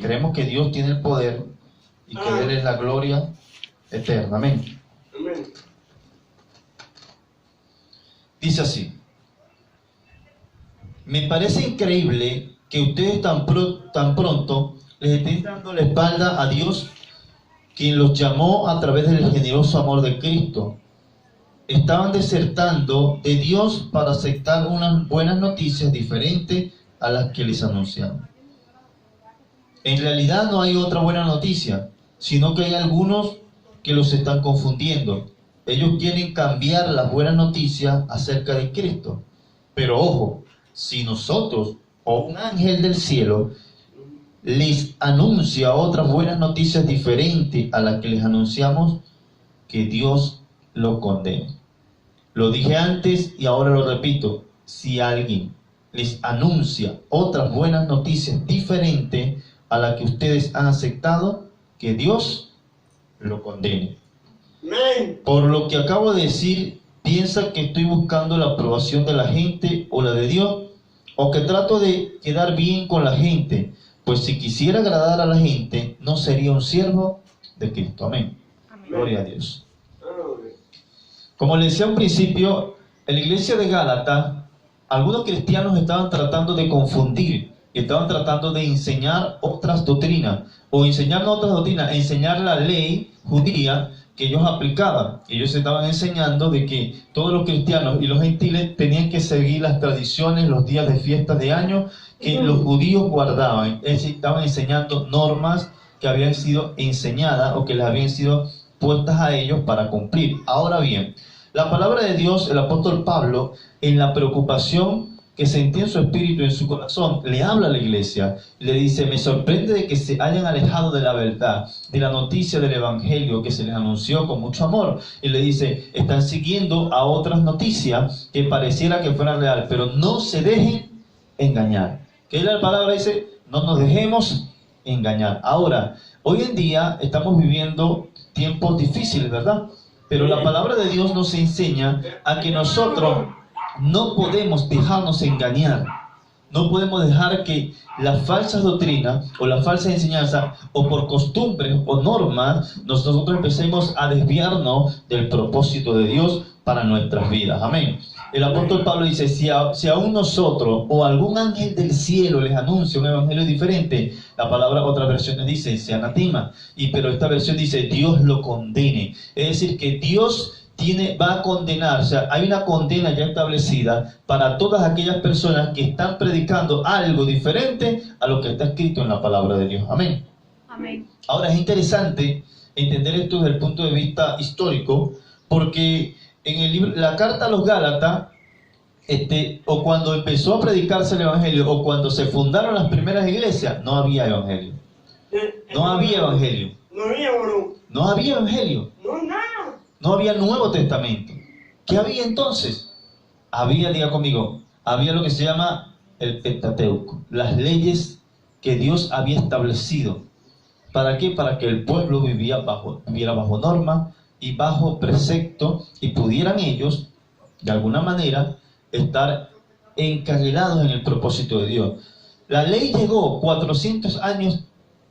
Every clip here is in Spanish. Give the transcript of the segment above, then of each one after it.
Creemos que Dios tiene el poder y que Él es la gloria eterna. Amén. Amén. Dice así: me parece increíble que ustedes tan pronto les estén dando la espalda a Dios, quien los llamó a través del generoso amor de Cristo. Estaban desertando de Dios para aceptar unas buenas noticias diferentes a las que les anunciaron. En realidad no hay otra buena noticia, sino que hay algunos que los están confundiendo. Ellos quieren cambiar las buenas noticias acerca de Cristo. Pero ojo, si nosotros o un ángel del cielo les anuncia otras buenas noticias diferentes a las que les anunciamos, que Dios lo condene. Lo dije antes y ahora lo repito: si alguien les anuncia otras buenas noticias diferentes a las que ustedes han aceptado, que Dios lo condene. Amén. Por lo que acabo de decir, ¿piensa que estoy buscando la aprobación de la gente o la de Dios? ¿O que trato de quedar bien con la gente? Pues si quisiera agradar a la gente, no sería un siervo de Cristo. Amén. Gloria a Dios. Como les decía al principio, en la iglesia de Gálatas, algunos cristianos estaban tratando de confundir, estaban tratando de enseñar otras doctrinas, o enseñar no otras doctrinas, enseñar la ley judía que ellos aplicaban. Ellos estaban enseñando de que todos los cristianos y los gentiles tenían que seguir las tradiciones, los días de fiestas de año que los judíos guardaban. Es decir, estaban enseñando normas que habían sido enseñadas o que les habían sido puestas a ellos para cumplir. Ahora bien, la palabra de Dios, el apóstol Pablo, en la preocupación que sentía en su espíritu y en su corazón, le habla a la iglesia y le dice: me sorprende de que se hayan alejado de la verdad, de la noticia del evangelio que se les anunció con mucho amor. Y le dice: están siguiendo a otras noticias que pareciera que fueran real, pero no se dejen engañar. Que la palabra dice: no nos dejemos engañar. Ahora, hoy en día estamos viviendo tiempos difíciles, ¿verdad? Pero la palabra de Dios nos enseña a que nosotros no podemos dejarnos engañar. No podemos dejar que las falsas doctrinas o la falsa enseñanza, o por costumbres o normas, nosotros empecemos a desviarnos del propósito de Dios para nuestras vidas. Amén. El apóstol Pablo dice: si aún nosotros o algún ángel del cielo les anuncia un evangelio diferente, la palabra, otras versiones dice, se anatema, pero esta versión dice, Dios lo condene. Es decir, que Dios va a condenar. O sea, hay una condena ya establecida para todas aquellas personas que están predicando algo diferente a lo que está escrito en la palabra de Dios. Amén. Amén. Ahora, es interesante entender esto desde el punto de vista histórico, porque en el libro, la carta a los Gálatas, o cuando empezó a predicarse el evangelio, o cuando se fundaron las primeras iglesias, no había evangelio. No había evangelio. No había, bro. No había evangelio. No, nada. No había Nuevo Testamento. ¿Qué había entonces? Había, diga conmigo, había lo que se llama el Pentateuco, las leyes que Dios había establecido. ¿Para qué? Para que el pueblo viviera bajo norma y bajo precepto, y pudieran ellos, de alguna manera, estar encarrilados en el propósito de Dios. La ley llegó 400 años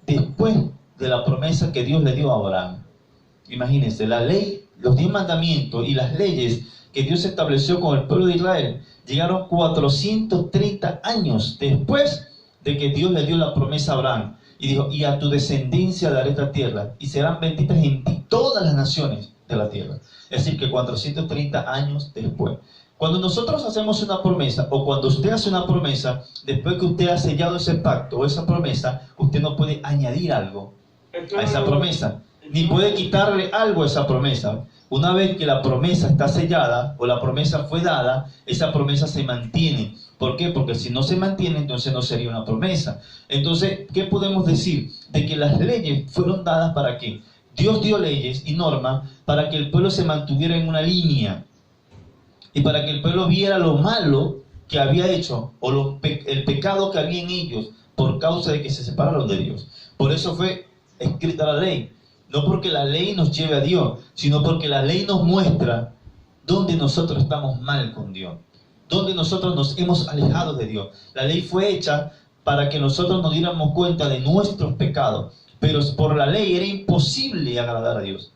después de la promesa que Dios le dio a Abraham. Imagínense, la ley, los 10 mandamientos y las leyes que Dios estableció con el pueblo de Israel llegaron 430 años después de que Dios le dio la promesa a Abraham. Y dijo: y a tu descendencia daré esta tierra, y serán benditas en ti todas las naciones de la tierra. Es decir, que 430 años después. Cuando nosotros hacemos una promesa, o cuando usted hace una promesa, después que usted ha sellado ese pacto o esa promesa, usted no puede añadir algo a esa promesa, ni puede quitarle algo a esa promesa. Una vez que la promesa está sellada o la promesa fue dada, esa promesa se mantiene. ¿Por qué? Porque si no se mantiene, entonces no sería una promesa. Entonces, ¿qué podemos decir? De que las leyes fueron dadas ¿para qué? Dios dio leyes y normas para que el pueblo se mantuviera en una línea y para que el pueblo viera lo malo que había hecho o el pecado que había en ellos por causa de que se separaron de Dios. Por eso fue escrita la ley. No porque la ley nos lleve a Dios, sino porque la ley nos muestra dónde nosotros estamos mal con Dios, dónde nosotros nos hemos alejado de Dios. La ley fue hecha para que nosotros nos diéramos cuenta de nuestros pecados. Pero por la ley era imposible agradar a Dios.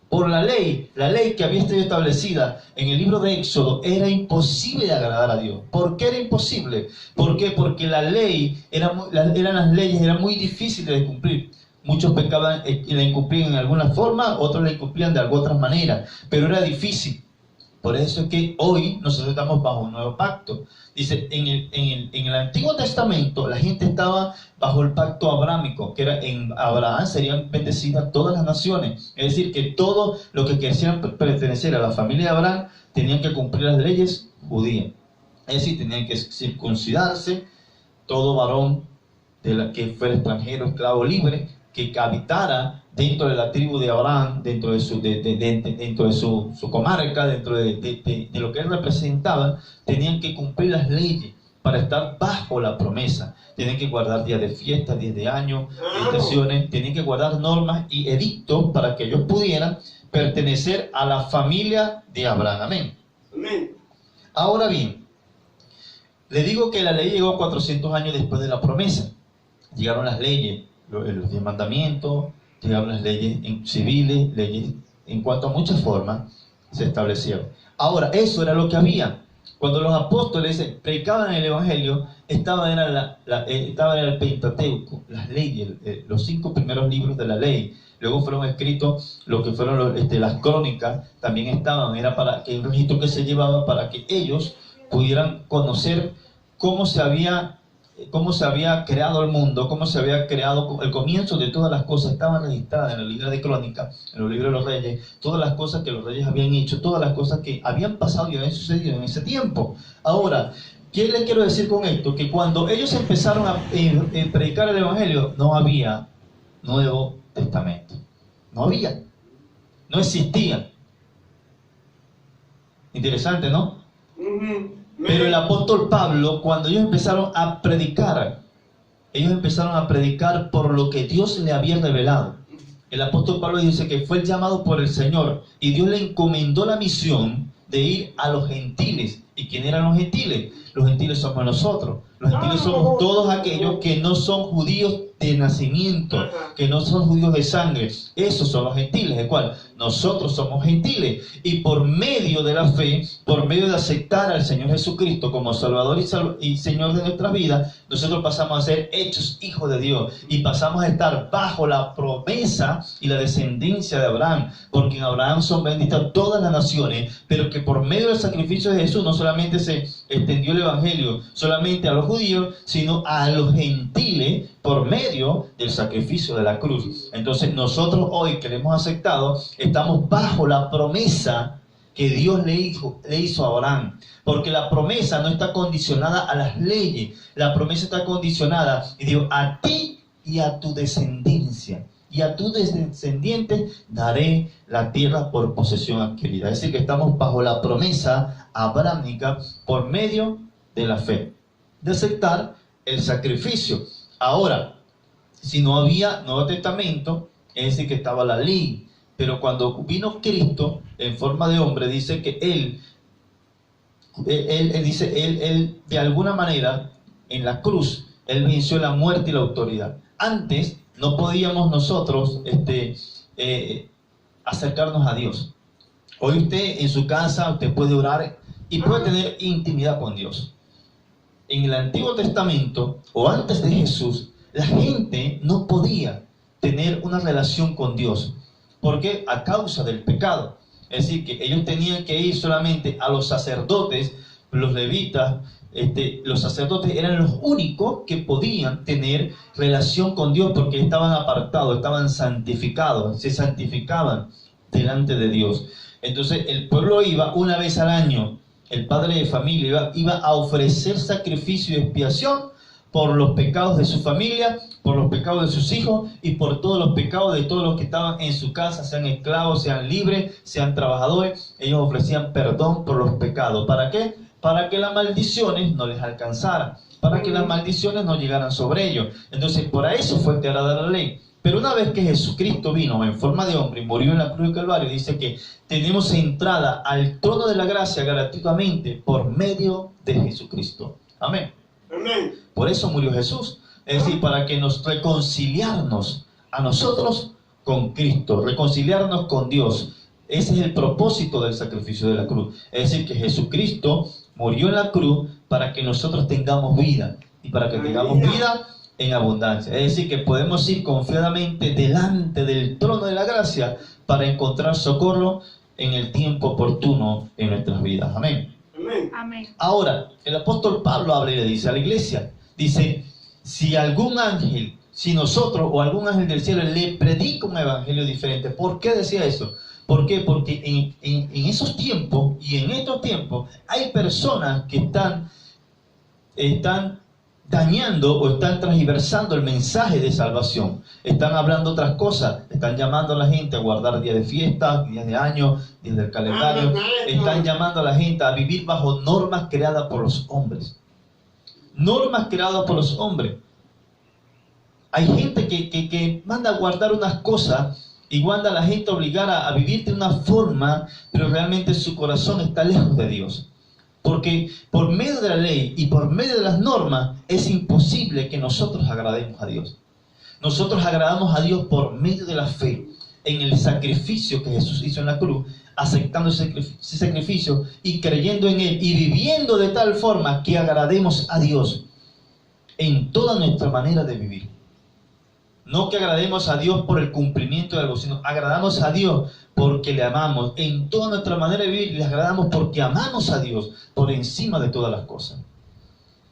Por la ley que había sido establecida en el libro de Éxodo, era imposible agradar a Dios. ¿Por qué era imposible? ¿Por qué? Porque la ley, eran las leyes, eran muy difíciles de cumplir. Muchos pecaban y la incumplían en alguna forma, otros la incumplían de alguna otra manera, pero era difícil. Por eso es que hoy nosotros estamos bajo un nuevo pacto. Dice, en el Antiguo Testamento la gente estaba bajo el pacto abrámico, que era en Abraham serían bendecidas todas las naciones. Es decir, que todo lo que quisieran pertenecer a la familia de Abraham tenían que cumplir las leyes judías. Es decir, tenían que circuncidarse, todo varón que fuera extranjero, esclavo, libre, que habitara dentro de la tribu de Abraham, dentro de su comarca, dentro de lo que él representaba, tenían que cumplir las leyes para estar bajo la promesa. Tenían que guardar días de fiesta, días de año, estaciones, tenían que guardar normas y edictos para que ellos pudieran pertenecer a la familia de Abraham. Amén. Amén. Ahora bien, le digo que la ley llegó 400 años después de la promesa. Llegaron las leyes, los 10 mandamientos, llegaron las leyes civiles, leyes en cuanto a muchas formas se establecieron. Ahora, eso era lo que había. Cuando los apóstoles predicaban el Evangelio, estaba en el Pentateuco, las leyes, los 5 primeros libros de la ley. Luego fueron escritos lo que fueron las crónicas, también estaban, era para que el registro que se llevaba para que ellos pudieran conocer cómo se había creado el mundo, cómo se había creado el comienzo de todas las cosas. Estaban registradas en el libro de Crónicas, en los libros de los reyes, todas las cosas que los reyes habían hecho, todas las cosas que habían pasado y habían sucedido en ese tiempo. Ahora, ¿qué les quiero decir con esto? Que cuando ellos empezaron a predicar el Evangelio, no había Nuevo Testamento. No había. No existía. Interesante, ¿no? Pero el apóstol Pablo, cuando ellos empezaron a predicar por lo que Dios le había revelado. El apóstol Pablo dice que fue llamado por el Señor y Dios le encomendó la misión de ir a los gentiles. ¿Y quién eran los gentiles? Los gentiles somos nosotros. Los gentiles somos todos aquellos que no son judíos de nacimiento, que no son judíos de sangre. Esos son los gentiles, ¿de cuál? Nosotros somos gentiles. Y por medio de la fe, por medio de aceptar al Señor Jesucristo como Salvador y Señor de nuestra vida, nosotros pasamos a ser hechos hijos de Dios. Y pasamos a estar bajo la promesa y la descendencia de Abraham. Porque en Abraham son benditas todas las naciones, pero que por medio del sacrificio de Jesús no solamente se extendió el Evangelio solamente a los judíos, sino a los gentiles por medio del sacrificio de la cruz. Entonces nosotros hoy que le hemos aceptado, estamos bajo la promesa que Dios le hizo a Abraham. Porque la promesa no está condicionada a las leyes, la promesa está condicionada, y digo, a ti y a tu descendencia. Y a tus descendientes daré la tierra por posesión adquirida. Es decir, que estamos bajo la promesa abrámica por medio de la fe, de aceptar el sacrificio. Ahora, si no había Nuevo Testamento, es decir, que estaba la ley. Pero cuando vino Cristo en forma de hombre, dice que él de alguna manera, en la cruz, él venció la muerte y la autoridad. Antes no podíamos nosotros acercarnos a Dios. Hoy usted en su casa, usted puede orar y puede tener intimidad con Dios. En el Antiguo Testamento, o antes de Jesús, la gente no podía tener una relación con Dios. ¿Por qué? A causa del pecado. Es decir, que ellos tenían que ir solamente a los sacerdotes, los levitas. Los sacerdotes eran los únicos que podían tener relación con Dios porque estaban apartados, estaban santificados, se santificaban delante de Dios. Entonces el pueblo iba una vez al año, el padre de familia iba a ofrecer sacrificio y expiación por los pecados de su familia, por los pecados de sus hijos y por todos los pecados de todos los que estaban en su casa, sean esclavos, sean libres, sean trabajadores. Ellos ofrecían perdón por los pecados. ¿Para qué? Para que las maldiciones no les alcanzaran, para que las maldiciones no llegaran sobre ellos. Entonces, por eso fue creada la ley. Pero una vez que Jesucristo vino en forma de hombre y murió en la cruz del Calvario, dice que tenemos entrada al trono de la gracia gratuitamente por medio de Jesucristo. Amén. Amén. Por eso murió Jesús. Es decir, para que nos reconciliarnos a nosotros con Cristo, reconciliarnos con Dios. Ese es el propósito del sacrificio de la cruz. Es decir, que Jesucristo murió en la cruz para que nosotros tengamos vida y para que tengamos vida en abundancia. Es decir, que podemos ir confiadamente delante del trono de la gracia para encontrar socorro en el tiempo oportuno en nuestras vidas. Amén. Amén. Amén. Ahora, el apóstol Pablo habla y le dice a la iglesia, dice, si algún ángel, si nosotros o algún ángel del cielo le predica un evangelio diferente, ¿por qué decía eso? ¿Por qué? Porque en esos tiempos y en estos tiempos hay personas que están dañando o están transversando el mensaje de salvación. Están hablando otras cosas, están llamando a la gente a guardar días de fiesta, días de año, días del calendario. Están llamando a la gente a vivir bajo normas creadas por los hombres. Normas creadas por los hombres. Hay gente que manda a guardar unas cosas y manda a la gente a obligar a vivir de una forma, pero realmente su corazón está lejos de Dios. Porque por medio de la ley y por medio de las normas es imposible que nosotros agrademos a Dios. Nosotros agradamos a Dios por medio de la fe en el sacrificio que Jesús hizo en la cruz, aceptando ese sacrificio y creyendo en Él y viviendo de tal forma que agrademos a Dios en toda nuestra manera de vivir. No que agrademos a Dios por el cumplimiento de algo, sino agradamos a Dios porque le amamos. En toda nuestra manera de vivir le agradamos porque amamos a Dios por encima de todas las cosas.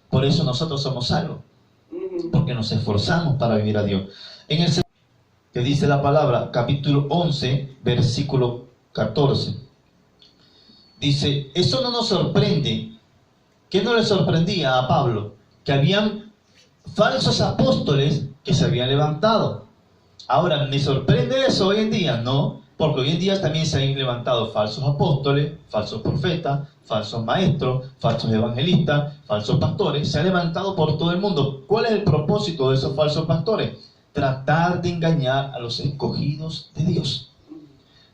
Por eso nosotros somos salvos, porque nos esforzamos para vivir a Dios. En el que dice la palabra, capítulo 11, versículo 14, dice, eso no nos sorprende. ¿Qué no le sorprendía a Pablo? Que habían falsos apóstoles que se habían levantado. Ahora, ¿me sorprende eso hoy en día? No, porque hoy en día también se han levantado falsos apóstoles, falsos profetas, falsos maestros, falsos evangelistas, falsos pastores. Se han levantado por todo el mundo. ¿Cuál es el propósito de esos falsos pastores? Tratar de engañar a los escogidos de Dios.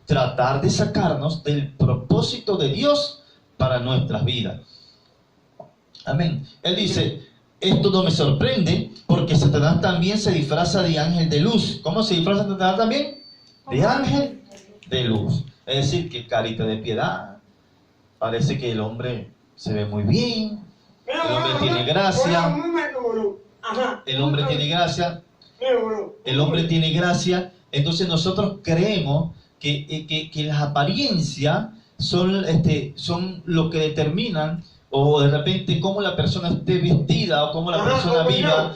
Tratar de sacarnos del propósito de Dios para nuestras vidas. Amén. Él dice, esto no me sorprende porque Satanás también se disfraza de ángel de luz. ¿Cómo se disfraza Satanás también? De ángel de luz. Es decir, que carita de piedad. Parece que el hombre se ve muy bien. El hombre tiene gracia. El hombre tiene gracia. El hombre tiene gracia. Entonces nosotros creemos que las apariencias son lo que determinan, o de repente cómo la persona esté vestida o cómo la persona viva,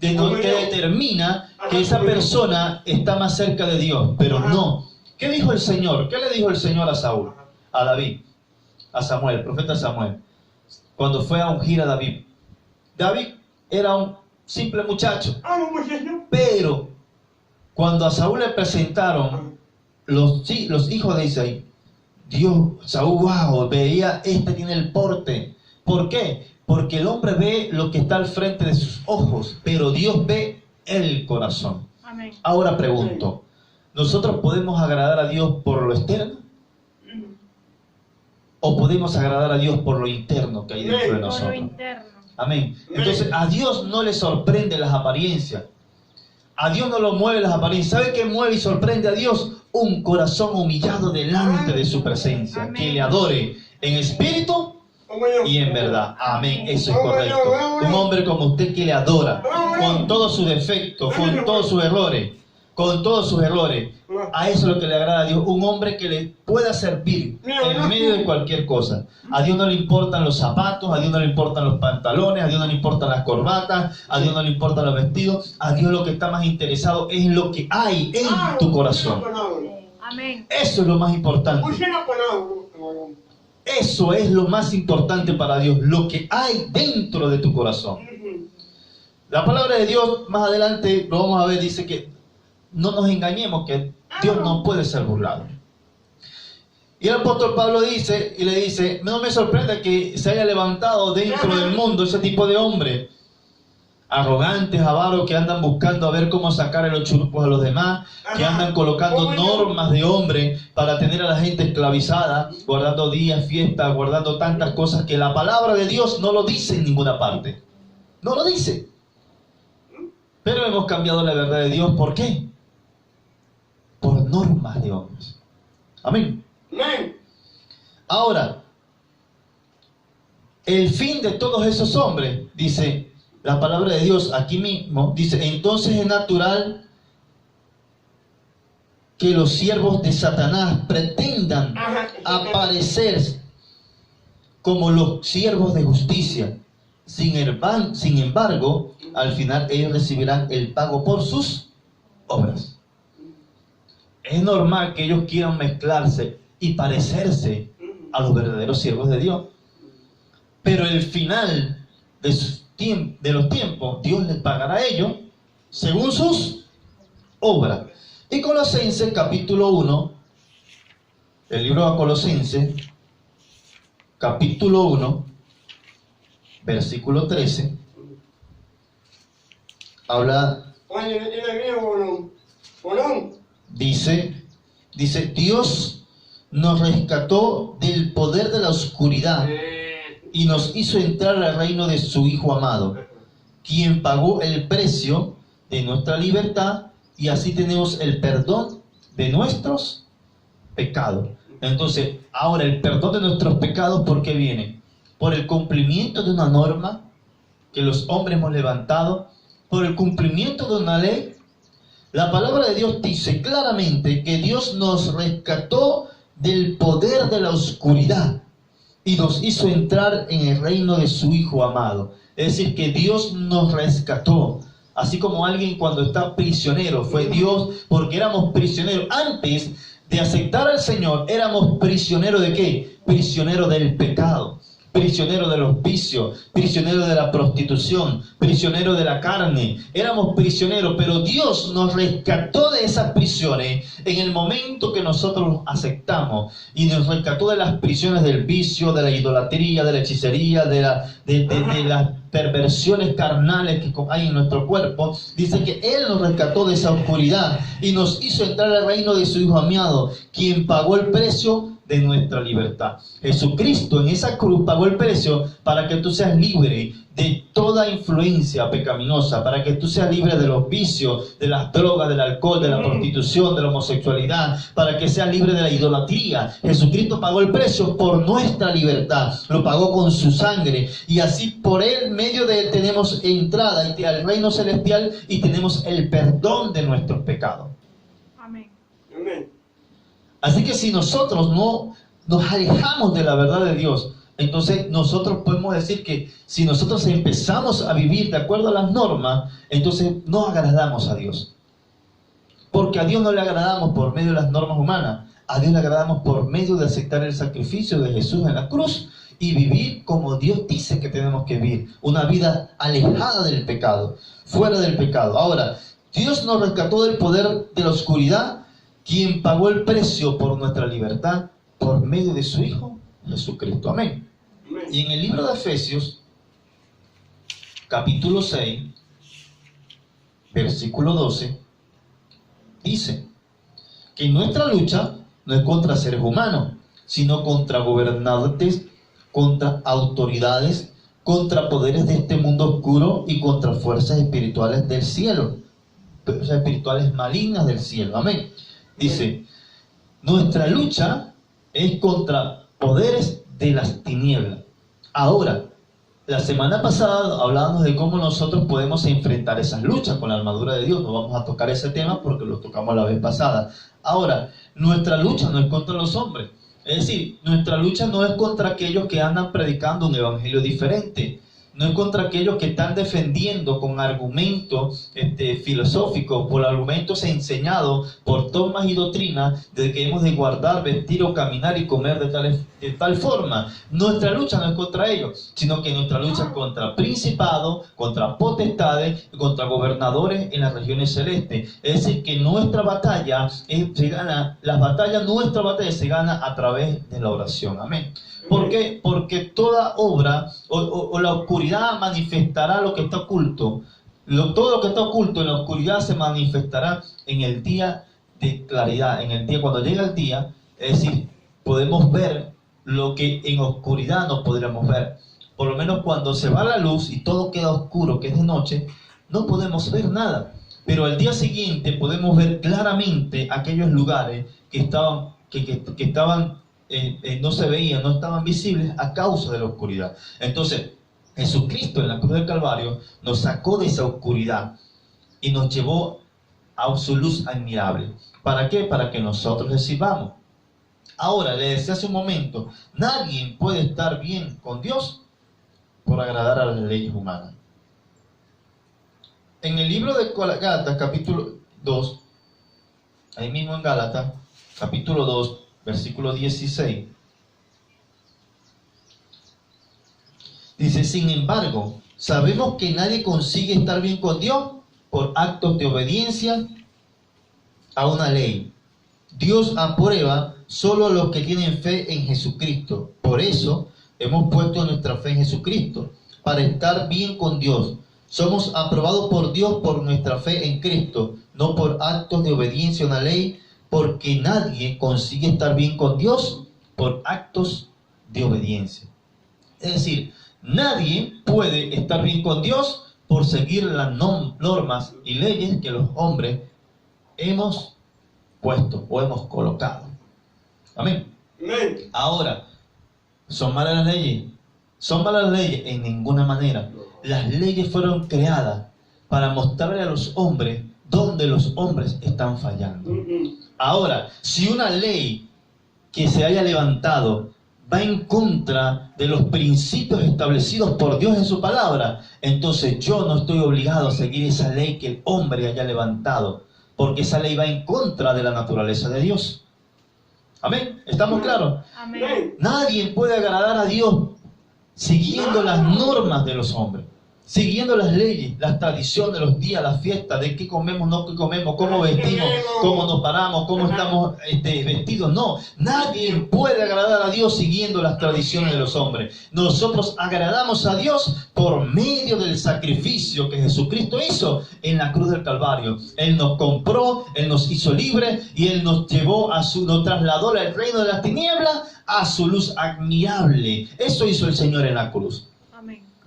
que determina que esa persona está más cerca de Dios. Pero no. ¿Qué dijo el Señor? ¿Qué le dijo el Señor a Saúl? A David, a Samuel, el profeta Samuel, cuando fue a ungir a David. David era un simple muchacho, pero cuando a Saúl le presentaron los hijos de Isaí, Saúl, wow, veía, tiene el porte. ¿Por qué? Porque el hombre ve lo que está al frente de sus ojos, pero Dios ve el corazón. Amén. Ahora pregunto, ¿nosotros podemos agradar a Dios por lo externo? ¿O podemos agradar a Dios por lo interno que hay dentro de Por lo nosotros? interno. Amén. Entonces, a Dios no le sorprende las apariencias. A Dios no lo mueve las apariencias. ¿Sabe qué mueve y sorprende a Dios? Un corazón humillado delante de su presencia. Amén. Que le adore en espíritu y en verdad. Amén. Eso es correcto. Un hombre como usted que le adora con todos sus defectos, con todos sus errores. Con todos sus errores. A eso es lo que le agrada a Dios. Un hombre que le pueda servir en medio de cualquier cosa. A Dios no le importan los zapatos, a Dios no le importan los pantalones, a Dios no le importan las corbatas, a Dios no le importan los vestidos. A Dios lo que está más interesado es lo que hay en tu corazón. Amén. Eso es lo más importante. Eso es lo más importante para Dios, lo que hay dentro de tu corazón. La palabra de Dios, más adelante lo vamos a ver, dice que no nos engañemos, que Dios no puede ser burlado. Y el apóstol Pablo dice, y le dice, no me sorprende que se haya levantado dentro del mundo ese tipo de hombres arrogantes, avaros, que andan buscando a ver cómo sacar los churupos a los demás, que andan colocando normas de hombre para tener a la gente esclavizada, guardando días, fiestas, guardando tantas cosas que la palabra de Dios no lo dice en ninguna parte. No lo dice. Pero hemos cambiado la verdad de Dios. ¿Por qué? Por normas de hombres. Amén. Amén. Ahora, el fin de todos esos hombres, dice la palabra de Dios aquí mismo, dice, entonces es natural que los siervos de Satanás pretendan aparecer como los siervos de justicia. Sin embargo, al final ellos recibirán el pago por sus obras. Es normal que ellos quieran mezclarse y parecerse a los verdaderos siervos de Dios. Pero el final de los tiempos, Dios les pagará a ellos según sus obras. Y Colosenses capítulo 1, el libro de Colosenses, capítulo 1, versículo 13, habla, dice, Dios nos rescató del poder de la oscuridad y nos hizo entrar al reino de su Hijo amado, quien pagó el precio de nuestra libertad, y así tenemos el perdón de nuestros pecados. Entonces, ahora el perdón de nuestros pecados, ¿por qué viene? Por el cumplimiento de una norma que los hombres hemos levantado, por el cumplimiento de una ley. La palabra de Dios dice claramente que Dios nos rescató del poder de la oscuridad y nos hizo entrar en el reino de su Hijo amado. Es decir, que Dios nos rescató. Así como alguien cuando está prisionero, fue Dios, porque éramos prisioneros. Antes de aceptar al Señor, éramos prisioneros ¿de qué? Prisioneros del pecado, prisioneros de los vicios, prisioneros de la prostitución, prisioneros de la carne. Éramos prisioneros, pero Dios nos rescató de esas prisiones en el momento que nosotros aceptamos. Y nos rescató de las prisiones del vicio, de la idolatría, de la hechicería, de las perversiones carnales que hay en nuestro cuerpo. Dice que Él nos rescató de esa oscuridad y nos hizo entrar al reino de su Hijo amado, quien pagó el precio de nuestra libertad. Jesucristo en esa cruz pagó el precio para que tú seas libre de toda influencia pecaminosa, para que tú seas libre de los vicios, de las drogas, del alcohol, de la prostitución, de la homosexualidad, para que seas libre de la idolatría. Jesucristo pagó el precio por nuestra libertad, lo pagó con su sangre, y así por él, medio de él, tenemos entrada al reino celestial y tenemos el perdón de nuestros pecados. Amén. Amén. Así que si nosotros no nos alejamos de la verdad de Dios, entonces nosotros podemos decir que si nosotros empezamos a vivir de acuerdo a las normas, entonces no agradamos a Dios. Porque a Dios no le agradamos por medio de las normas humanas, a Dios le agradamos por medio de aceptar el sacrificio de Jesús en la cruz y vivir como Dios dice que tenemos que vivir, una vida alejada del pecado, fuera del pecado. Ahora, Dios nos rescató del poder de la oscuridad, quien pagó el precio por nuestra libertad por medio de su Hijo Jesucristo. Amén. Y en el libro de Efesios, capítulo 6, versículo 12, dice que nuestra lucha no es contra seres humanos, sino contra gobernantes, contra autoridades, contra poderes de este mundo oscuro y contra fuerzas espirituales del cielo, fuerzas espirituales malignas del cielo. Amén. Dice, nuestra lucha es contra poderes de las tinieblas. Ahora, la semana pasada hablábamos de cómo nosotros podemos enfrentar esas luchas con la armadura de Dios. No vamos a tocar ese tema porque lo tocamos la vez pasada. Ahora, nuestra lucha no es contra los hombres. Es decir, nuestra lucha no es contra aquellos que andan predicando un evangelio diferente. No es contra aquellos que están defendiendo con argumentos filosóficos, por argumentos enseñados, por dogmas y doctrinas, de que hemos de guardar, vestir o caminar y comer de tal forma. Nuestra lucha no es contra ellos, sino que nuestra lucha es contra principados, contra potestades, contra gobernadores en las regiones celestes. Es decir, que nuestra batalla nuestra batalla se gana a través de la oración. Amén. ¿Por qué? Porque toda obra o la oscuridad manifestará lo que está oculto. Todo lo que está oculto en la oscuridad se manifestará en el día de claridad. En el día, cuando llega el día, es decir, podemos ver lo que en oscuridad no podríamos ver. por lo menos cuando se va la luz y todo queda oscuro, que es de noche, no podemos ver nada. Pero al día siguiente podemos ver claramente aquellos lugares que estaban, no se veían, no estaban visibles a causa de la oscuridad. Entonces, Jesucristo en la cruz del Calvario nos sacó de esa oscuridad y nos llevó a su luz admirable. ¿Para qué? Para que nosotros le sirvamos. Ahora, le decía hace un momento, nadie puede estar bien con Dios por agradar a las leyes humanas. En el libro de Gálatas, capítulo 2, ahí mismo en Gálatas, capítulo 2, versículo 16, dice: sin embargo, sabemos que nadie consigue estar bien con Dios por actos de obediencia a una ley. Dios aprueba solo a los que tienen fe en Jesucristo. Por eso hemos puesto nuestra fe en Jesucristo, para estar bien con Dios. Somos aprobados por Dios por nuestra fe en Cristo, no por actos de obediencia a una ley, porque nadie consigue estar bien con Dios por actos de obediencia. Es decir, nadie puede estar bien con Dios por seguir las normas y leyes que los hombres hemos puesto o hemos colocado. Amén. Amén. Ahora, ¿son malas las leyes? ¿Son malas las leyes? En ninguna manera. Las leyes fueron creadas para mostrarle a los hombres dónde los hombres están fallando. Ahora, si una ley que se haya levantado va en contra de los principios establecidos por Dios en su palabra, entonces yo no estoy obligado a seguir esa ley que el hombre haya levantado, porque esa ley va en contra de la naturaleza de Dios. Amén. ¿Estamos claros? Amén. Nadie puede agradar a Dios siguiendo las normas de los hombres, siguiendo las leyes, las tradiciones de los días, las fiestas, de qué comemos, no qué comemos, cómo vestimos, cómo nos paramos, cómo estamos vestidos. No, nadie puede agradar a Dios siguiendo las tradiciones de los hombres. Nosotros agradamos a Dios por medio del sacrificio que Jesucristo hizo en la cruz del Calvario. Él nos compró, Él nos hizo libres y Él nos llevó nos trasladó del reino de las tinieblas a su luz admirable. Eso hizo el Señor en la cruz.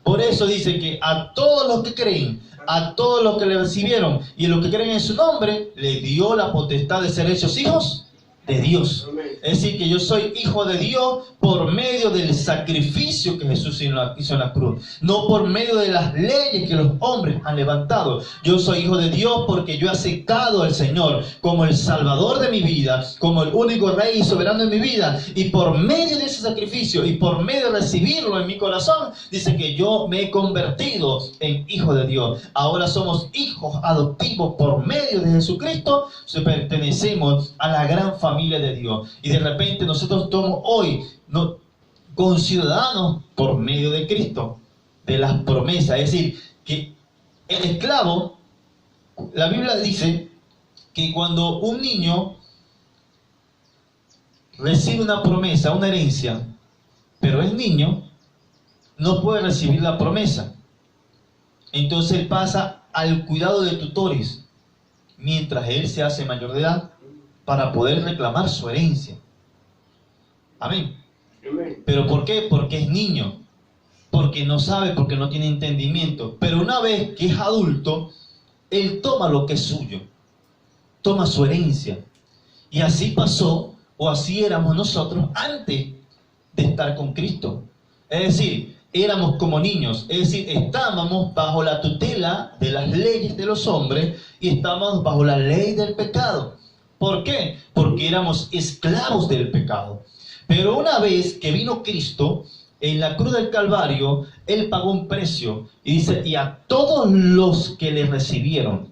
Por eso dice que a todos los que creen, a todos los que le recibieron y a los que creen en su nombre, le dio la potestad de ser hechos hijos de Dios. Es decir, que yo soy hijo de Dios por medio del sacrificio que Jesús hizo en la cruz, no por medio de las leyes que los hombres han levantado. Yo soy hijo de Dios porque yo he aceptado al Señor como el Salvador de mi vida, como el único Rey y soberano de mi vida, y por medio de ese sacrificio y por medio de recibirlo en mi corazón, dice que yo me he convertido en hijo de Dios. Ahora somos hijos adoptivos por medio de Jesucristo, pertenecemos a la gran familia de Dios. Y de repente nosotros somos hoy conciudadanos por medio de Cristo, de las promesas. Es decir, que el esclavo, la Biblia dice que cuando un niño recibe una promesa, una herencia, pero es niño, no puede recibir la promesa. Entonces él pasa al cuidado de tutores mientras él se hace mayor de edad, para poder reclamar su herencia. Amén. ¿Pero por qué? Porque es niño, porque no sabe, porque no tiene entendimiento. Pero una vez que es adulto, él toma lo que es suyo, toma su herencia. Y así pasó, o así éramos nosotros antes de estar con Cristo. Es decir, éramos como niños, es decir, estábamos bajo la tutela de las leyes de los hombres y estábamos bajo la ley del pecado. ¿Por qué? Porque éramos esclavos del pecado. Pero una vez que vino Cristo, en la cruz del Calvario, Él pagó un precio. Y dice, y a todos los que le recibieron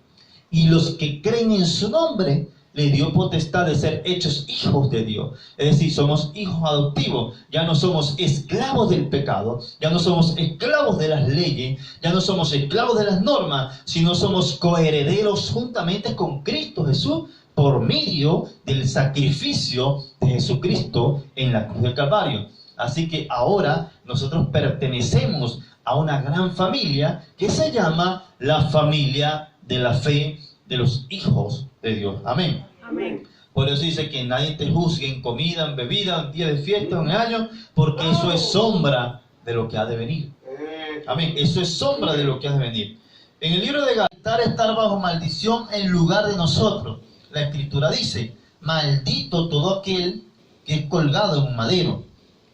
y los que creen en su nombre, le dio potestad de ser hechos hijos de Dios. Es decir, somos hijos adoptivos. Ya no somos esclavos del pecado, ya no somos esclavos de las leyes, ya no somos esclavos de las normas, sino somos coherederos juntamente con Cristo Jesús, por medio del sacrificio de Jesucristo en la cruz del Calvario. Así que ahora nosotros pertenecemos a una gran familia que se llama la familia de la fe de los hijos de Dios. Amén. Amén. Por eso dice que nadie te juzgue en comida, en bebida, en día de fiesta, en año, porque eso es sombra de lo que ha de venir. Amén. Eso es sombra de lo que ha de venir. En el libro de Gálatas, estar bajo maldición en lugar de nosotros. La Escritura dice, maldito todo aquel que es colgado en un madero.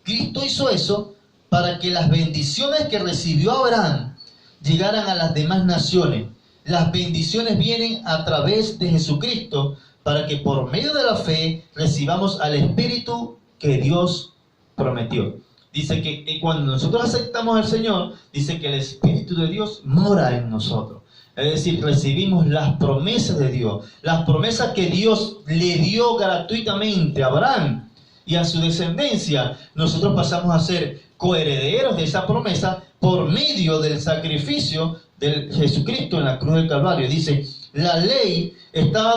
Cristo hizo eso para que las bendiciones que recibió Abraham llegaran a las demás naciones. Las bendiciones vienen a través de Jesucristo para que por medio de la fe recibamos al Espíritu que Dios prometió. Dice que cuando nosotros aceptamos al Señor, dice que el Espíritu de Dios mora en nosotros. Es decir, recibimos las promesas de Dios, las promesas que Dios le dio gratuitamente a Abraham y a su descendencia. Nosotros pasamos a ser coherederos de esa promesa por medio del sacrificio de Jesucristo en la cruz del Calvario. Dice, la ley estaba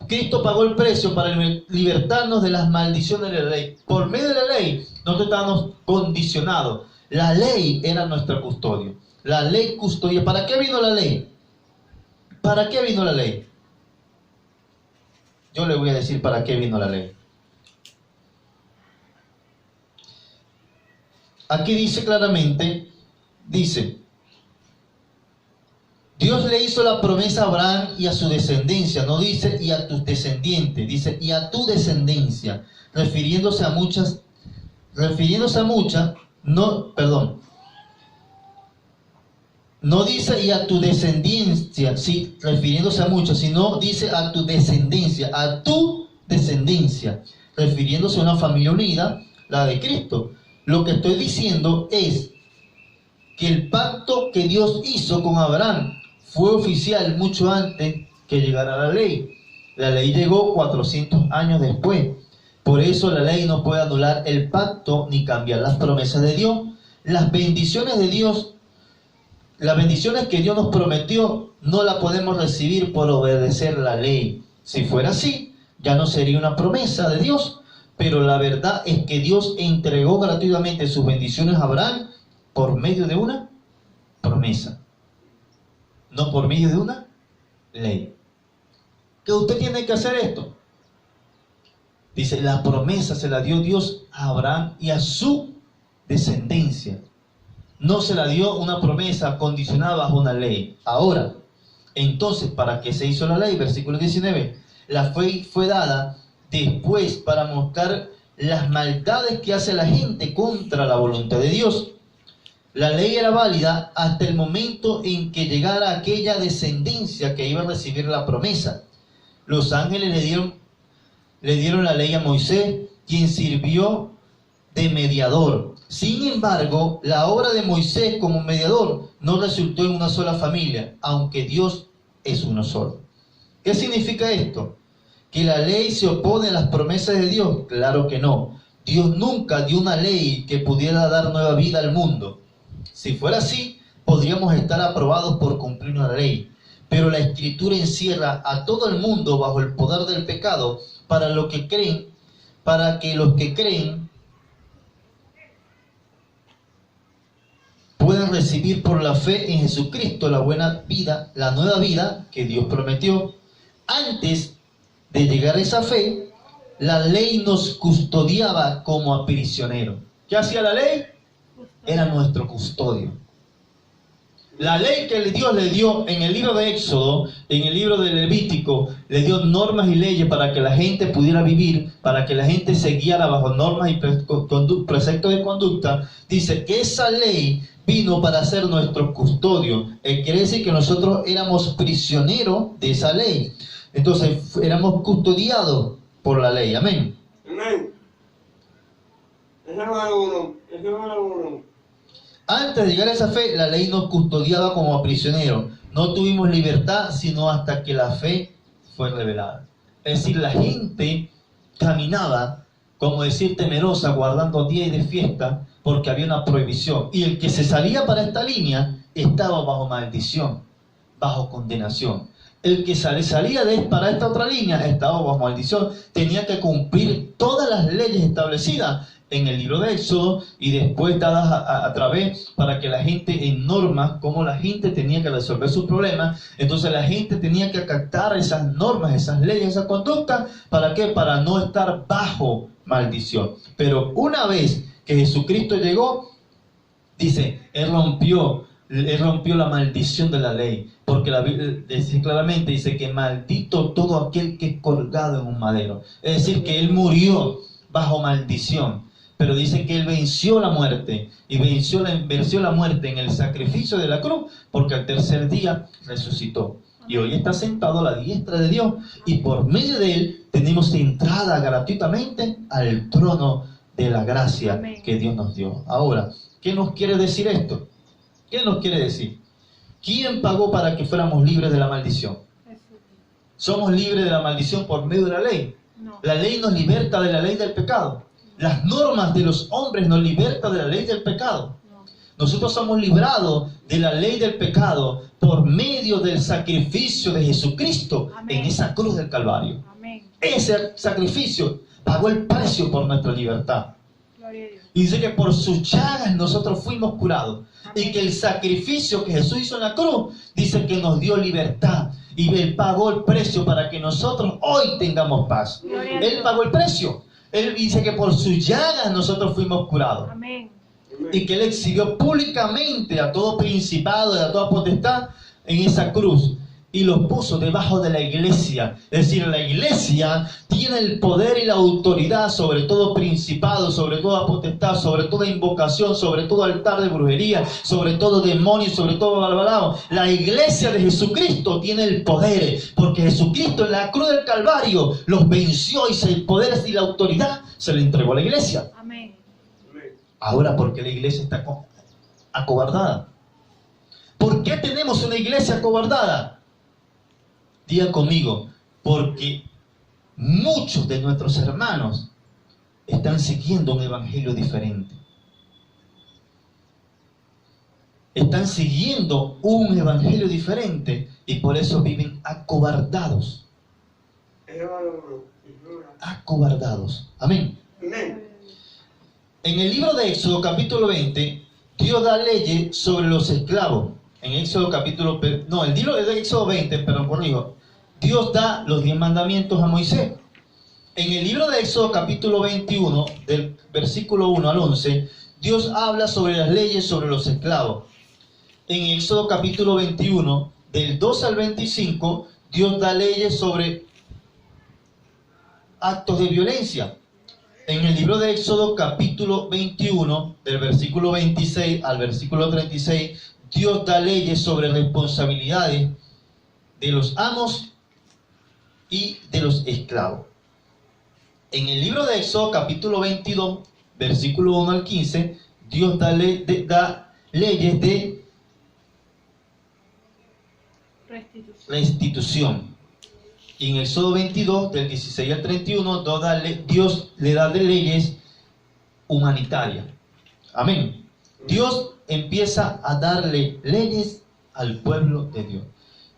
Cristo pagó el precio para libertarnos de las maldiciones de la ley. Por medio de la ley, nosotros estábamos condicionados. La ley era nuestra custodia. La ley custodia. ¿Para qué vino la ley? ¿Para qué vino la ley? Yo le voy a decir para qué vino la ley. Aquí dice claramente, dice, Dios le hizo la promesa a Abraham y a su descendencia, no dice y a tus descendientes, dice y a tu descendencia, refiriéndose a muchas, no dice y a tu descendencia, sí, refiriéndose a muchas, sino dice a tu descendencia, refiriéndose a una familia unida, la de Cristo. Lo que estoy diciendo es que el pacto que Dios hizo con Abraham fue oficial mucho antes que llegara la ley. La ley llegó 400 años después. Por eso la ley no puede anular el pacto ni cambiar las promesas de Dios. Las bendiciones de Dios, las bendiciones que Dios nos prometió, no las podemos recibir por obedecer la ley. Si fuera así, ya no sería una promesa de Dios. Pero la verdad es que Dios entregó gratuitamente sus bendiciones a Abraham por medio de una promesa, no por medio de una ley. ¿Que usted tiene que hacer esto? Dice, la promesa se la dio Dios a Abraham y a su descendencia. No se la dio una promesa condicionada bajo una ley. Ahora, entonces, ¿para qué se hizo la ley? Versículo 19. La fe fue dada después para mostrar las maldades que hace la gente contra la voluntad de Dios. La ley era válida hasta el momento en que llegara aquella descendencia que iba a recibir la promesa. Los ángeles le dieron la ley a Moisés, quien sirvió de mediador. Sin embargo, la obra de Moisés como mediador no resultó en una sola familia, aunque Dios es uno solo. ¿Qué significa esto? ¿Que la ley se opone a las promesas de Dios? Claro que no. Dios nunca dio una ley que pudiera dar nueva vida al mundo. Si fuera así, podríamos estar aprobados por cumplir una ley. Pero la Escritura encierra a todo el mundo bajo el poder del pecado para que los que creen puedan recibir por la fe en Jesucristo la buena vida, la nueva vida que Dios prometió. Antes de llegar a esa fe, la ley nos custodiaba como a prisioneros. ¿Qué hacía la ley? Era nuestro custodio. La ley que Dios le dio en el libro de Éxodo, en el libro de Levítico, le dio normas y leyes para que la gente pudiera vivir, para que la gente se guiara bajo normas y preceptos de conducta. Dice que esa ley vino para ser nuestro custodio. Quiere decir que nosotros éramos prisioneros de esa ley. Entonces éramos custodiados por la ley. Amén. Amén. Ese es uno. Antes de llegar a esa fe, la ley nos custodiaba como prisioneros. No tuvimos libertad sino hasta que la fe fue revelada. Es decir, la gente caminaba, como decir, temerosa, guardando día y de fiesta, porque había una prohibición. Y el que se salía para esta línea estaba bajo maldición, bajo condenación. El que salía para esta otra línea estaba bajo maldición. Tenía que cumplir todas las leyes establecidas en el libro de Éxodo y después dadas a través para que la gente en normas, como la gente tenía que resolver sus problemas. Entonces la gente tenía que acatar esas normas, esas leyes, esa conducta. ¿Para qué? Para no estar bajo maldición. Pero una vez que Jesucristo llegó, Dice, Él rompió la maldición de la ley, porque la Biblia dice claramente, dice que maldito todo aquel que es colgado en un madero. Es decir, que Él murió bajo maldición, pero dice que Él venció la muerte, y venció la muerte en el sacrificio de la cruz, porque al tercer día resucitó. Y hoy está sentado a la diestra de Dios, y por medio de Él tenemos entrada gratuitamente al trono de la gracia. Amén. Que Dios nos dio. Ahora, ¿qué nos quiere decir esto? ¿Qué nos quiere decir? ¿Quién pagó para que fuéramos libres de la maldición? ¿Somos libres de la maldición por medio de la ley? No. La ley nos liberta de la ley del pecado. Las normas de los hombres nos libertan de la ley del pecado. No. Nosotros somos librados de la ley del pecado por medio del sacrificio de Jesucristo. Amén. En esa cruz del Calvario. Amén. Ese sacrificio pagó el precio por nuestra libertad. Gloria a Dios. Y dice que por sus llagas nosotros fuimos curados. Amén. Y que el sacrificio que Jesús hizo en la cruz, dice que nos dio libertad. Y Él pagó el precio para que nosotros hoy tengamos paz. Él pagó el precio. Él dice que por sus llagas nosotros fuimos curados. Amén. Y que Él exhibió públicamente a todo principado y a toda potestad en esa cruz. Y los puso debajo de la iglesia. Es decir, la iglesia tiene el poder y la autoridad sobre todo principado, sobre toda potestad, sobre toda invocación, sobre todo altar de brujería, sobre todo demonio, sobre todo malvado. La iglesia de Jesucristo tiene el poder, porque Jesucristo en la cruz del Calvario los venció y el poder y la autoridad se le entregó a la iglesia. Amén. Ahora, ¿por qué la iglesia está acobardada? ¿Por qué tenemos una iglesia acobardada? Diga conmigo, porque muchos de nuestros hermanos están siguiendo un evangelio diferente. Están siguiendo un evangelio diferente y por eso viven acobardados. Acobardados. Amén. En el libro de Éxodo capítulo 20, Dios da leyes sobre los esclavos. En Éxodo capítulo... No, el libro de Éxodo 20, perdón, corrijo. Dios da los 10 mandamientos a Moisés. En el libro de Éxodo capítulo 21, del versículo 1 al 11, Dios habla sobre las leyes sobre los esclavos. En Éxodo capítulo 21, del 2 al 25, Dios da leyes sobre actos de violencia. En el libro de Éxodo capítulo 21, del versículo 26 al versículo 36, Dios da leyes sobre responsabilidades de los amos y de los esclavos. En el libro de Éxodo capítulo 22, versículo 1 al 15, Dios da leyes de restitución. Y en Éxodo 22, del 16 al 31, Dios le da de leyes humanitarias. Amén. Dios empieza a darle leyes al pueblo de Dios.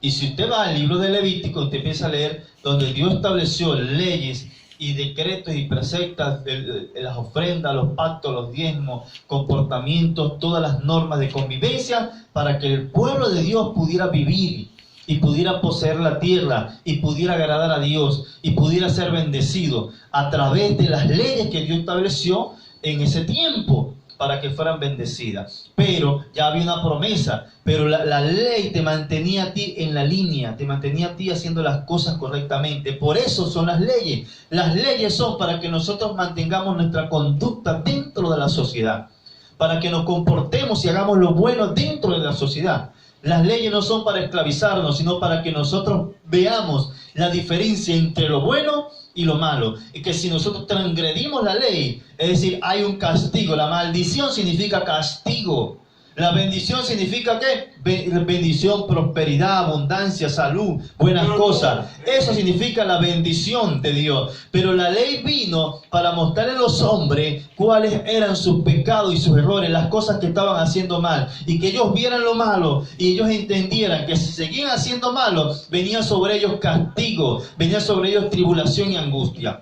Y si usted va al libro de Levítico, usted empieza a leer donde Dios estableció leyes y decretos y preceptos de las ofrendas, los pactos, los diezmos, comportamientos, todas las normas de convivencia para que el pueblo de Dios pudiera vivir y pudiera poseer la tierra y pudiera agradar a Dios y pudiera ser bendecido a través de las leyes que Dios estableció en ese tiempo para que fueran bendecidas. Pero ya había una promesa, pero la ley te mantenía a ti en la línea, te mantenía a ti haciendo las cosas correctamente. Por eso son las leyes. Las leyes son para que nosotros mantengamos nuestra conducta dentro de la sociedad, para que nos comportemos y hagamos lo bueno dentro de la sociedad. Las leyes no son para esclavizarnos, sino para que nosotros veamos la diferencia entre lo bueno y lo malo. Y que si nosotros transgredimos la ley, es decir, hay un castigo. La maldición significa castigo. La bendición significa ¿qué? Bendición, prosperidad, abundancia, salud, buenas cosas. Eso significa la bendición de Dios. Pero la ley vino para mostrarle a los hombres cuáles eran sus pecados y sus errores, las cosas que estaban haciendo mal. Y que ellos vieran lo malo y ellos entendieran que si seguían haciendo malo, venía sobre ellos castigo, venía sobre ellos tribulación y angustia.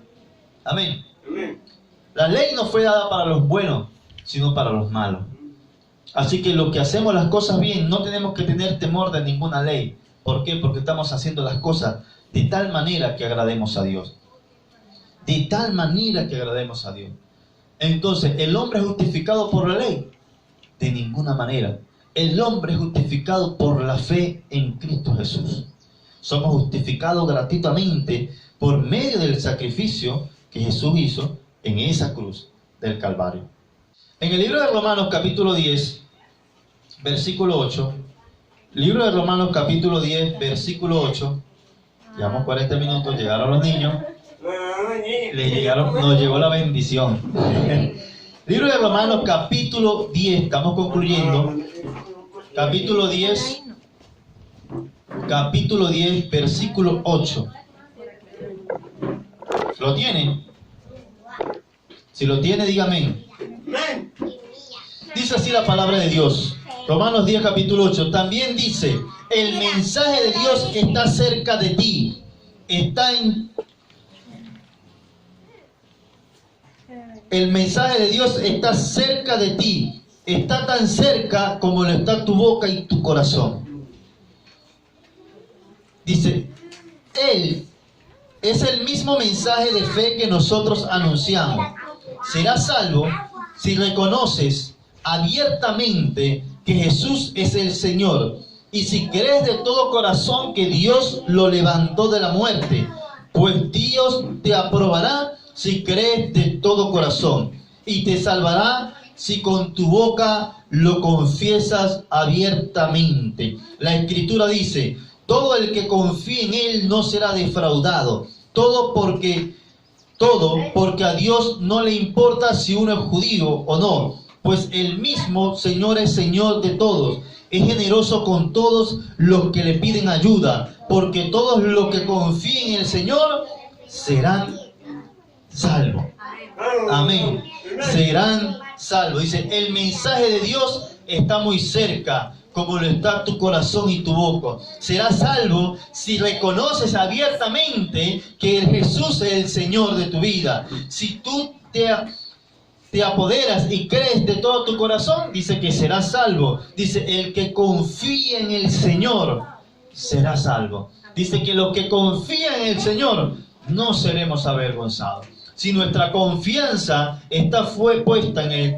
Amén. La ley no fue dada para los buenos, sino para los malos. Así que los que hacemos las cosas bien no tenemos que tener temor de ninguna ley. ¿Por qué? Porque estamos haciendo las cosas de tal manera que agrademos a Dios. De tal manera que agrademos a Dios. Entonces, ¿el hombre es justificado por la ley? De ninguna manera. El hombre es justificado por la fe en Cristo Jesús. Somos justificados gratuitamente por medio del sacrificio que Jesús hizo en esa cruz del Calvario. En el libro de Romanos capítulo 10, versículo 8, libro de Romanos capítulo 10, versículo 8, llevamos 40 minutos, llegaron los niños, nos llegó la bendición. Libro de Romanos capítulo 10, estamos concluyendo, capítulo 10, versículo 8. ¿Lo tiene? Si lo tiene, dígame. Dice así la palabra de Dios. Romanos 10, capítulo 8. También dice, el mensaje de Dios está cerca de ti. El mensaje de Dios está cerca de ti. Está tan cerca como lo está tu boca y tu corazón. Dice, Él es el mismo mensaje de fe que nosotros anunciamos. Serás salvo si reconoces abiertamente que Jesús es el Señor y si crees de todo corazón que Dios lo levantó de la muerte, pues Dios te aprobará si crees de todo corazón y te salvará si con tu boca lo confiesas abiertamente. La Escritura dice, todo el que confíe en Él no será defraudado. Todo porque a Dios no le importa si uno es judío o no, pues el mismo Señor es Señor de todos. Es generoso con todos los que le piden ayuda, porque todos los que confíen en el Señor serán salvos. Amén. Serán salvos. Dice, el mensaje de Dios está muy cerca, como lo está tu corazón y tu boca. Serás salvo si reconoces abiertamente que Jesús es el Señor de tu vida. Si tú te apoderas y crees de todo tu corazón, dice que serás salvo. Dice, el que confía en el Señor será salvo. Dice que los que confían en el Señor no seremos avergonzados. Si nuestra confianza fue puesta en el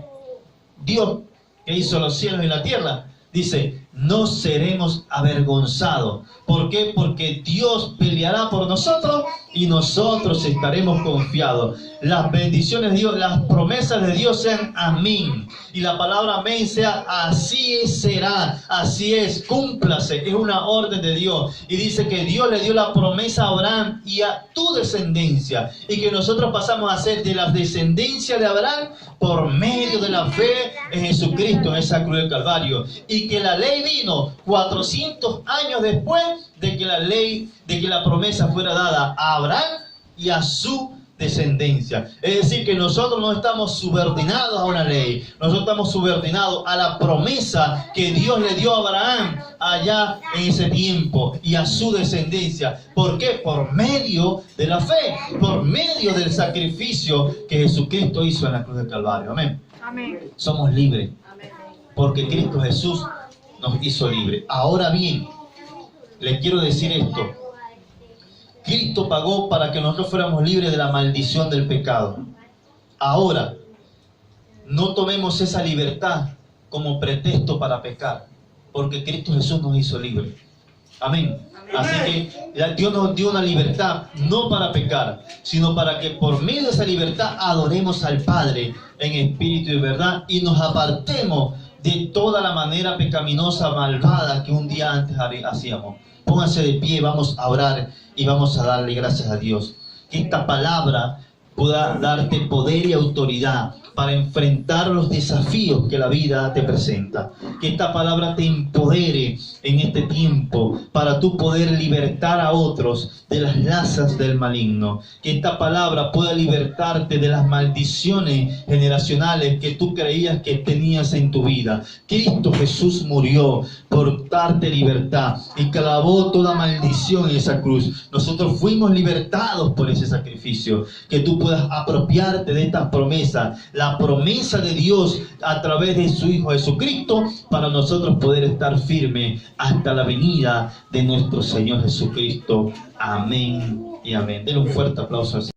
Dios que hizo los cielos y la tierra, dice, no seremos avergonzados. ¿Por qué? Porque Dios peleará por nosotros y nosotros estaremos confiados. Las bendiciones de Dios, las promesas de Dios sean amén. Y la palabra amén sea así será, así es, cúmplase. Es una orden de Dios. Y dice que Dios le dio la promesa a Abraham y a tu descendencia. Y que nosotros pasamos a ser de la descendencia de Abraham por medio de la fe en Jesucristo, en esa cruz del Calvario. Y que la ley vino 400 años después de que la promesa fuera dada a Abraham y a su descendencia. Es decir, que nosotros no estamos subordinados a una ley, nosotros estamos subordinados a la promesa que Dios le dio a Abraham allá en ese tiempo y a su descendencia. ¿Por qué? Por medio de la fe, por medio del sacrificio que Jesucristo hizo en la cruz del Calvario. Amén. Amén. Somos libres porque Cristo Jesús nos hizo libres. Ahora bien, les quiero decir esto. Cristo pagó para que nosotros fuéramos libres de la maldición del pecado. Ahora, no tomemos esa libertad como pretexto para pecar, porque Cristo Jesús nos hizo libres. Amén. Así que Dios nos dio una libertad no para pecar, sino para que por medio de esa libertad adoremos al Padre en espíritu y verdad y nos apartemos de toda la manera pecaminosa, malvada que un día antes hacíamos. Pónganse de pie, vamos a orar y vamos a darle gracias a Dios. Que esta palabra pueda darte poder y autoridad para enfrentar los desafíos que la vida te presenta. Que esta palabra te empodere en este tiempo para tú poder libertar a otros de las lazas del maligno. Que esta palabra pueda libertarte de las maldiciones generacionales que tú creías que tenías en tu vida. Cristo Jesús murió por darte libertad y clavó toda maldición en esa cruz. Nosotros fuimos libertados por ese sacrificio. Que tú puedas apropiarte de esta promesa, la promesa de Dios a través de su Hijo Jesucristo, para nosotros poder estar firmes hasta la venida de nuestro Señor Jesucristo. Amén y amén. Denle un fuerte aplauso al Señor.